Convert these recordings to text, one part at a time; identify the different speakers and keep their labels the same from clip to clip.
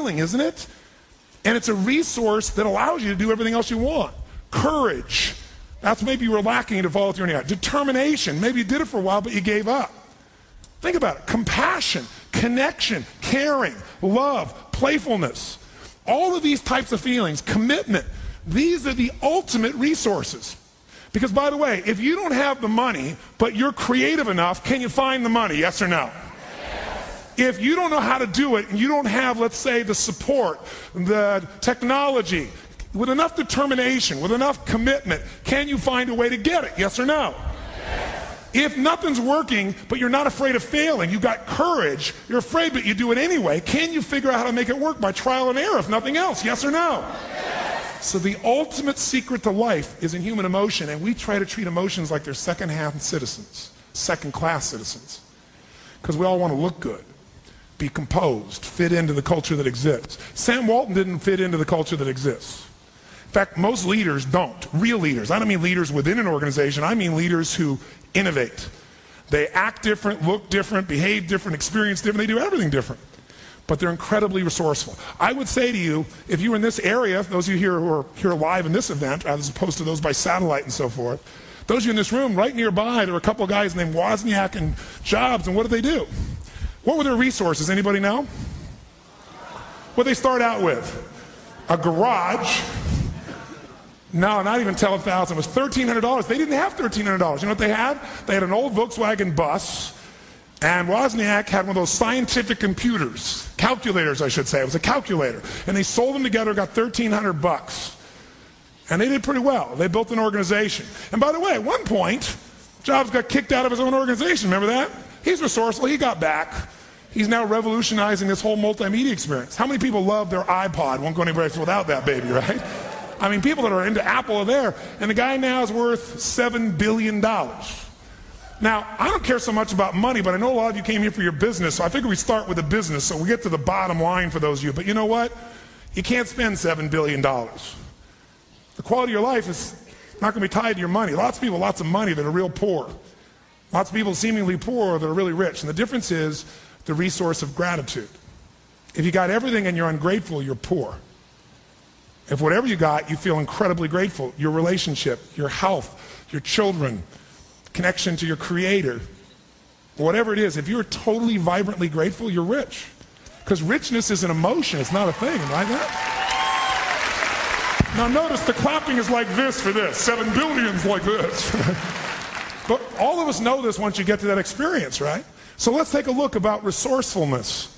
Speaker 1: feeling, isn't it? And it's a resource that allows you to do everything else you want. Courage. That's maybe you were lacking to follow through on it. Determination. Maybe you did it for a while, but you gave up. Think about it. Compassion, connection, caring, love, playfulness. All of these types of feelings, commitment, these are the ultimate resources. Because, by the way, if you don't have the money, but you're creative enough, can you find the money? Yes or no? If you don't know how to do it and you don't have, let's say, the support, the technology, with enough determination, with enough commitment, can you find a way to get it? Yes or no? If nothing's working, but you're not afraid of failing, you've got courage, you're afraid but you do it anyway, can you figure out how to make it work by trial and error if nothing else? Yes or no? So the ultimate secret to life is in human emotion, and we try to treat emotions like they're second-hand citizens, second-class citizens, because we all want to look good, be composed, fit into the culture that exists. Sam Walton didn't fit into the culture that exists. In fact, most leaders don't. Real leaders. I don't mean leaders within an organization. I mean leaders who innovate. They act different, look different, behave different, experience different. They do everything different. But they're incredibly resourceful. I would say to you, if you were in this area, those of you here who are here live in this event, as opposed to those by satellite and so forth, those of you in this room, right nearby, there were a couple of guys named Wozniak and Jobs, and what did they do? What were their resources? Anybody know? What did they start out with? A garage. No, not even $10,000. It was $1,300. They didn't have $1,300. You know what they had? They had an old Volkswagen bus, and Wozniak had one of those scientific computers, calculators, I should say. It was a calculator, and they sold them together, got $1,300, and they did pretty well. They built an organization. And by the way, at one point, Jobs got kicked out of his own organization. Remember that? He's resourceful. He got back. He's now revolutionizing this whole multimedia experience. How many people love their iPod? Won't go anywhere without that baby, right? I mean, people that are into Apple are there, and the guy now is worth $7 billion. Now, I don't care so much about money, but I know a lot of you came here for your business, so I figure we start with a business, so we get to the bottom line for those of you. But you know what? You can't spend $7 billion. The quality of your life is not going to be tied to your money. Lots of people, lots of money that are real poor. Lots of people seemingly poor that are really rich. And the difference is the resource of gratitude. If you got everything and you're ungrateful, you're poor. If whatever you got, you feel incredibly grateful, your relationship, your health, your children, connection to your creator, whatever it is, if you're totally vibrantly grateful, you're rich. Because richness is an emotion, it's not a thing, right? Now notice the clapping is like this for this, 7 billion's like this. But all of us know this once you get to that experience, right? So let's take a look about resourcefulness.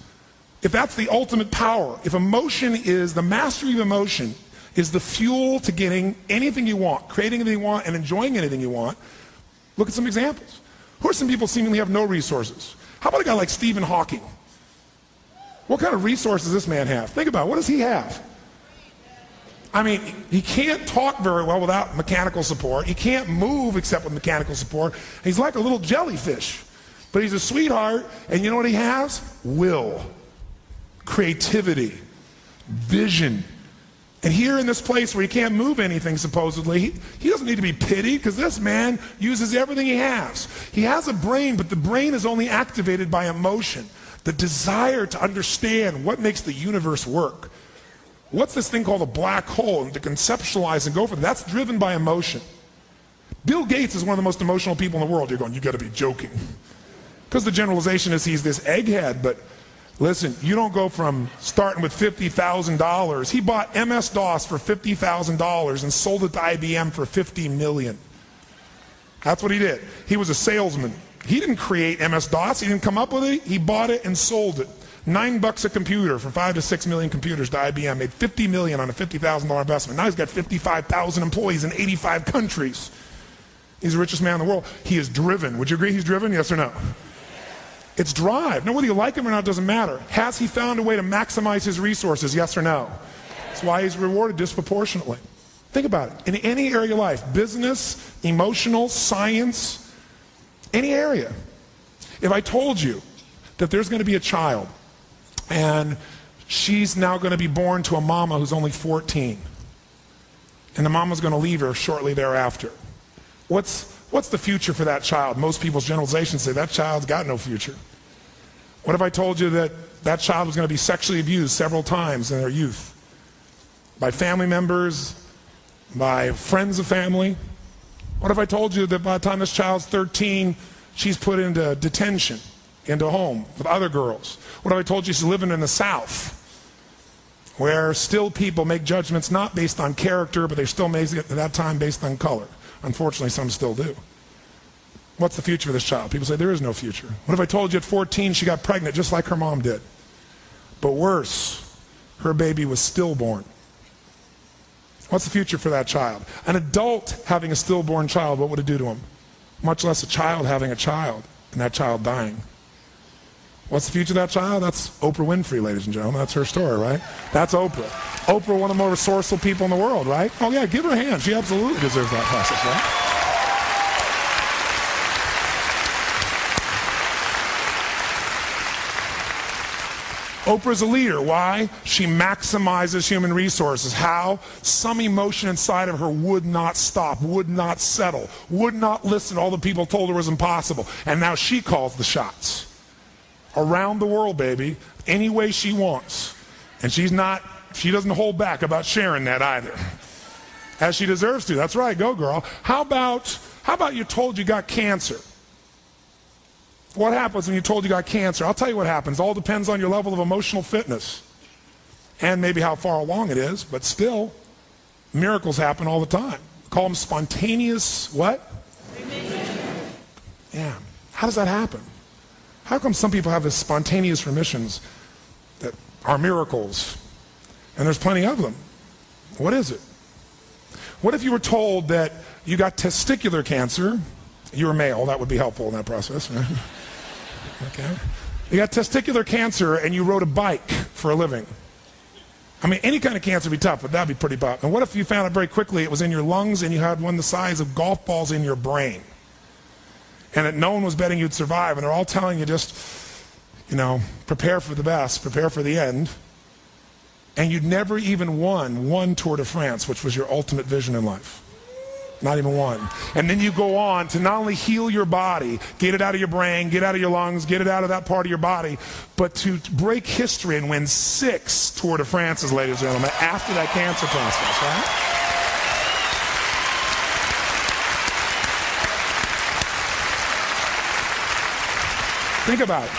Speaker 1: If that's the ultimate power, if emotion is, the mastery of emotion is the fuel to getting anything you want, creating anything you want, and enjoying anything you want, look at some examples. Who are some people seemingly have no resources? How about a guy like Stephen Hawking? What kind of resources does this man have? Think about it. What does he have? I mean, he can't talk very well without mechanical support. He can't move except with mechanical support. He's like a little jellyfish. But he's a sweetheart, and you know what he has? Will. Creativity, vision. And here in this place where he can't move anything supposedly, he doesn't need to be pitied because this man uses everything he has. He has a brain, but the brain is only activated by emotion. The desire to understand what makes the universe work. What's this thing called a black hole, and to conceptualize and go for that? That's driven by emotion. Bill Gates is one of the most emotional people in the world. You're going, you got to be joking. Because the generalization is he's this egghead, but listen, you don't go from starting with $50,000. He bought MS-DOS for $50,000 and sold it to IBM for $50 million. That's what he did. He was a salesman. He didn't create MS-DOS. He didn't come up with it. He bought it and sold it. $9 a computer for 5 to 6 million computers to IBM. Made $50 million on a $50,000 investment. Now he's got 55,000 employees in 85 countries. He's the richest man in the world. He is driven. Would you agree he's driven? Yes or no? It's drive. Now, whether you like him or not doesn't matter. Has he found a way to maximize his resources? Yes or no? That's why he's rewarded disproportionately. Think about it. In any area of your life, business, emotional, science, any area. If I told you that there's going to be a child and she's now going to be born to a mama who's only 14 and the mama's going to leave her shortly thereafter, what's the future for that child? Most people's generalizations say that child's got no future. What if I told you that that child was going to be sexually abused several times in their youth? By family members, by friends of family? What if I told you that by the time this child's 13, she's put into detention, into a home with other girls? What if I told you she's living in the South, where still people make judgments not based on character, but they still made it at that time based on color? Unfortunately, some still do. What's the future of this child? People say there is no future. What if I told you at 14 she got pregnant just like her mom did? But worse, her baby was stillborn. What's the future for that child? An adult having a stillborn child, what would it do to him? Much less a child having a child and that child dying. What's the future of that child? That's Oprah Winfrey, ladies and gentlemen. That's her story, right? That's Oprah. Oprah, one of the more resourceful people in the world, right? Oh yeah, give her a hand. She absolutely deserves that process, right? Oprah's a leader. Why? She maximizes human resources. How? Some emotion inside of her would not stop, would not settle, would not listen to all the people told her was impossible. And now she calls the shots. Around the world, baby, any way she wants. And she doesn't hold back about sharing that either. As she deserves to. That's right, go girl. How about you're told you got cancer? What happens when you're told you got cancer? I'll tell you what happens. It all depends on your level of emotional fitness and maybe how far along it is, but still, miracles happen all the time. Call them spontaneous what? Yeah. How does that happen? How come some people have this spontaneous remissions that are miracles? And there's plenty of them. What is it? What if you were told that you got testicular cancer? You're a male, that would be helpful in that process. Right? Okay. You got testicular cancer and you rode a bike for a living. I mean, any kind of cancer would be tough, but that'd be pretty tough. And what if you found out very quickly it was in your lungs and you had one the size of golf balls in your brain? And that no one was betting you'd survive, and they're all telling you just, prepare for the best, prepare for the end. And you'd never even won one Tour de France, which was your ultimate vision in life. Not even one. And then you go on to not only heal your body, get it out of your brain, get it out of your lungs, get it out of that part of your body, but to break history and win 6 Tour de France's, ladies and gentlemen, after that cancer process, right? Think about it.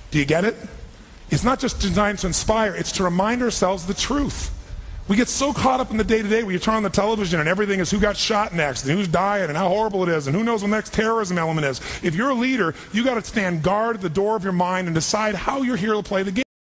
Speaker 1: Do you get it? It's not just designed to inspire, it's to remind ourselves the truth. We get so caught up in the day-to-day where you turn on the television and everything is who got shot next and who's dying and how horrible it is and who knows what the next terrorism element is. If you're a leader, you got to stand guard at the door of your mind and decide how you're here to play the game.